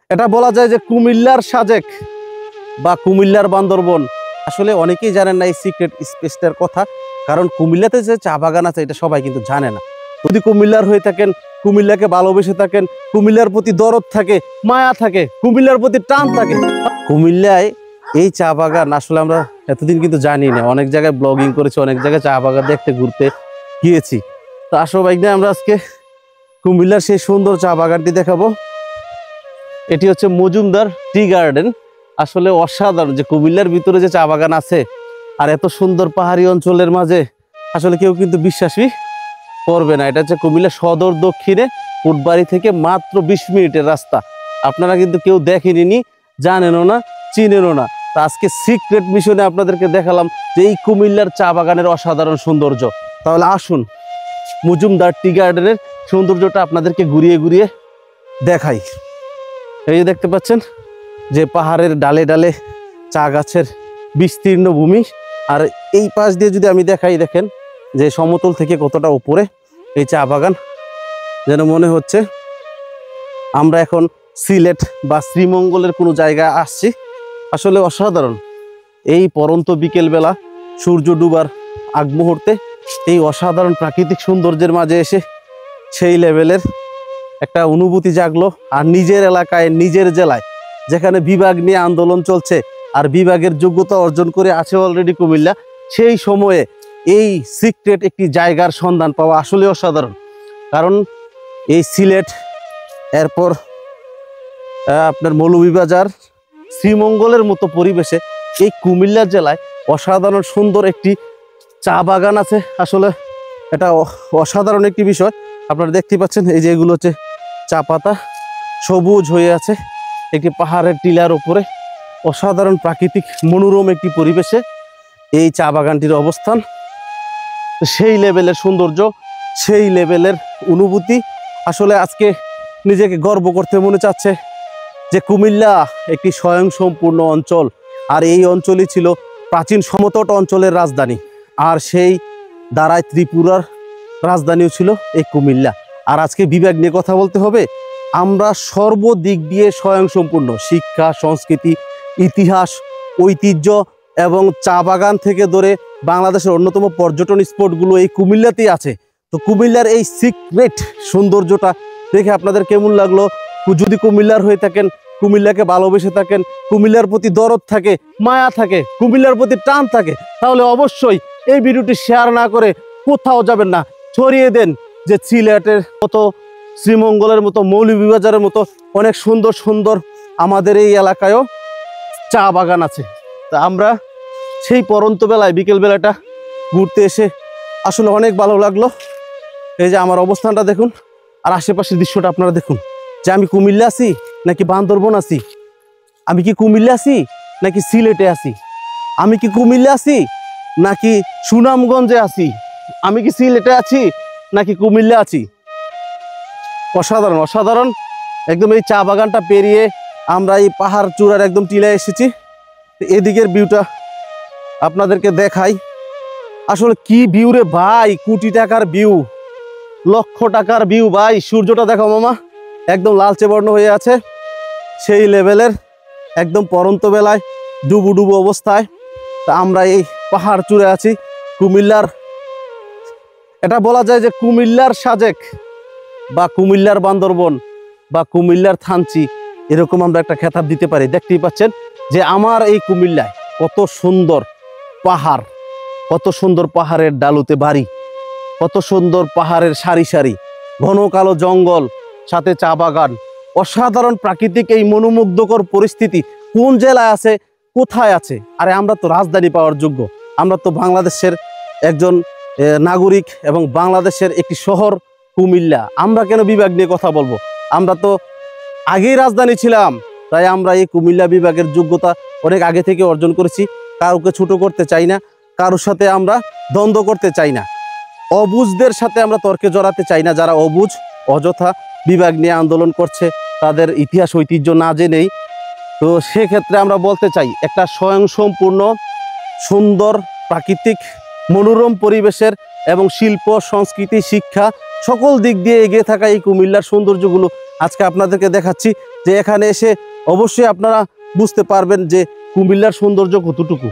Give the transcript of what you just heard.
এটা বলা যায় যে কুমিল্লার সাজেক বা কুমিল্লার বান্দরবন। আসলে অনেকেই জানেন না এই সিক্রেট স্পেসটার কথা, কারণ কুমিল্লাতে যে চা বাগান আছে এটা সবাই কিন্তু জানে না। যদি কুমিল্লার হয়ে থাকেন, কুমিল্লাকে ভালোবেসে থাকেন, কুমিল্লার প্রতি দরদ থাকে, মায়া থাকে, কুমিল্লার প্রতি টান থাকে, কুমিল্লায় এই চা বাগান আসলে আমরা এতদিন কিন্তু জানি না। অনেক জায়গায় ব্লগিং করেছি, অনেক জায়গায় চা বাগান দেখতে ঘুরতে গিয়েছি। তো আসো বাইক নিয়ে আমরা আজকে কুমিল্লার সেই সুন্দর চা বাগানটি দেখাবো। এটি হচ্ছে মজুমদার টি গার্ডেন। আসলে অসাধারণ যে কুমিল্লার ভিতরে যে চা বাগান আছে আর এত সুন্দর পাহাড়ি অঞ্চলের মাঝে, আসলে কেউ কিন্তু বিশ্বাসই করবে না। এটা হচ্ছে কুমিল্লা সদর দক্ষিণে ফুটবাড়ি থেকে মাত্র 20 মিনিটের রাস্তা। আপনারা কিন্তু কেউ দেখেনি, জানেনও না, চিনেনও না। তা আজকে সিক্রেট মিশনে আপনাদেরকে দেখালাম যে এই কুমিল্লার চা বাগানের অসাধারণ সৌন্দর্য। তাহলে আসুন মজুমদার টি গার্ডেনের সৌন্দর্যটা আপনাদেরকে ঘুরিয়ে ঘুরিয়ে দেখাই। এই যে দেখতে পাচ্ছেন যে পাহাড়ের ডালে ডালে চা গাছের বিস্তীর্ণ ভূমি, আর এই পাশ দিয়ে যদি আমি দেখাই, দেখেন যে সমতল থেকে কতটা উপরে এই চা বাগান। যেন মনে হচ্ছে আমরা এখন সিলেট বা শ্রীমঙ্গলের কোনো জায়গায় আসছি। আসলে অসাধারণ এই পরন্ত বিকেলবেলা সূর্য ডুবার আগ মুহূর্তে এই অসাধারণ প্রাকৃতিক সৌন্দর্যের মাঝে এসে সেই লেভেলের একটা অনুভূতি জাগলো। আর নিজের এলাকায়, নিজের জেলায় যেখানে বিভাগ নিয়ে আন্দোলন চলছে আর বিভাগের যোগ্যতা অর্জন করে আছে অলরেডি কুমিল্লা, সেই সময়ে এই সিক্রেট একটি জায়গার সন্ধান পাওয়া আসলে অসাধারণ। কারণ এই সিলেট, এরপর আপনার মৌলভীবাজার, শ্রীমঙ্গলের মতো পরিবেশে এই কুমিল্লা জেলায় অসাধারণ সুন্দর একটি চা বাগান আছে। আসলে এটা অসাধারণ একটি বিষয়। আপনারা দেখতে পাচ্ছেন এই যে এগুলো হচ্ছে চা পাতা, সবুজ হয়ে আছে একটি পাহাড়ের টিলার উপরে। অসাধারণ প্রাকৃতিক মনোরম একটি পরিবেশে এই চা বাগানটির অবস্থান। সেই লেভেলের সৌন্দর্য, সেই লেভেলের অনুভূতি। আসলে আজকে নিজেকে গর্ব করতে মনে চাচ্ছে যে কুমিল্লা একটি স্বয়ংসম্পূর্ণ অঞ্চল, আর এই অঞ্চলই ছিল প্রাচীন সমতট অঞ্চলের রাজধানী, আর সেই দ্বারায় ত্রিপুরার রাজধানীও ছিল এই কুমিল্লা। আর আজকে বিভাগ নিয়ে কথা বলতে হবে। আমরা সর্বদিক দিয়ে স্বয়ংসম্পূর্ণ, শিক্ষা, সংস্কৃতি, ইতিহাস, ঐতিহ্য এবং চা বাগান থেকে ধরে বাংলাদেশের অন্যতম পর্যটন স্পটগুলো এই কুমিল্লাতেই আছে। তো কুমিল্লার এই সিক্রেট সৌন্দর্যটা দেখে আপনাদের কেমন লাগলো? যদি কুমিল্লার হয়ে থাকেন, কুমিল্লাকে ভালোবেসে থাকেন, কুমিল্লার প্রতি দরদ থাকে, মায়া থাকে, কুমিল্লার প্রতি টান থাকে, তাহলে অবশ্যই এই ভিডিওটি শেয়ার না করে কোথাও যাবেন না। ছড়িয়ে দেন যে সিলেটের মতো, শ্রীমঙ্গলের মতো, মৌলভীবাজারের মতো অনেক সুন্দর সুন্দর আমাদের এই এলাকায়ও চা বাগান আছে। তা আমরা সেই পরন্ত বেলায় বিকেলবেলাটা ঘুরতে এসে আসলে অনেক ভালো লাগলো। এই যে আমার অবস্থানটা দেখুন, আর আশেপাশের দৃশ্যটা আপনারা দেখুন, যে আমি কুমিল্লা আছি নাকি বান্দরবন আছি, আমি কি কুমিল্লা আছি নাকি সিলেটে আছি, আমি কি কুমিল্লা আছি নাকি সুনামগঞ্জে আছি, আমি কি সিলেটে আছি নাকি কুমিল্লা আছি। অসাধারণ অসাধারণ। একদম এই চা বাগানটা পেরিয়ে আমরা এই পাহাড় চূড়ার একদম টিলায় এসেছি। এদিকের ভিউটা আপনাদেরকে দেখাই। আসলে কি ভিউ রে ভাই, কোটি টাকার ভিউ, লক্ষ টাকার ভিউ ভাই। সূর্যটা দেখো মামা, একদম লালচে বর্ণ হয়ে আছে, সেই লেভেলের একদম পরন্ত বেলায় ডুবু ডুবু অবস্থায়। তা আমরা এই পাহাড় চূড়ে আছি কুমিল্লার। এটা বলা যায় যে কুমিল্লার সাজেক বা কুমিল্লার বান্দরবন বা কুমিল্লার থানচি, এরকম আমরা একটা খেতাব দিতে পারি। দেখতেই পাচ্ছেন যে আমার এই কুমিল্লায় কত সুন্দর পাহাড়, কত সুন্দর পাহাড়ের ডালুতে বাড়ি, কত সুন্দর পাহাড়ের সারি সারি, ঘন কালো জঙ্গল, সাথে চা বাগান। অসাধারণ প্রাকৃতিক এই মনোমুগ্ধকর পরিস্থিতি কোন জেলায় আছে, কোথায় আছে? আরে আমরা তো রাজধানী পাওয়ার যোগ্য, আমরা তো বাংলাদেশের একজন নাগরিক এবং বাংলাদেশের একটি শহর কুমিল্লা। আমরা কেন বিভাগ নিয়ে কথা বলবো? আমরা তো আগেই রাজধানী ছিলাম, তাই আমরা এই কুমিল্লা বিভাগের যোগ্যতা অনেক আগে থেকে অর্জন করেছি। কাউকে ছোট করতে চাই না, কারোর সাথে আমরা দ্বন্দ্ব করতে চাই না, অবুঝদের সাথে আমরা তর্কে জড়াতে চাই না। যারা অবুঝ, অযথা বিভাগ নিয়ে আন্দোলন করছে, তাদের ইতিহাস ঐতিহ্য না জেনেই, তো সেক্ষেত্রে আমরা বলতে চাই একটা স্বয়ংসম্পূর্ণ সুন্দর প্রাকৃতিক মনোরম পরিবেশের এবং শিল্প, সংস্কৃতি, শিক্ষা সকল দিক দিয়ে এগিয়ে থাকা এই কুমিল্লার সৌন্দর্যগুলো আজকে আপনাদেরকে দেখাচ্ছি। যে এখানে এসে অবশ্যই আপনারা বুঝতে পারবেন যে কুমিল্লার সৌন্দর্য কতটুকু।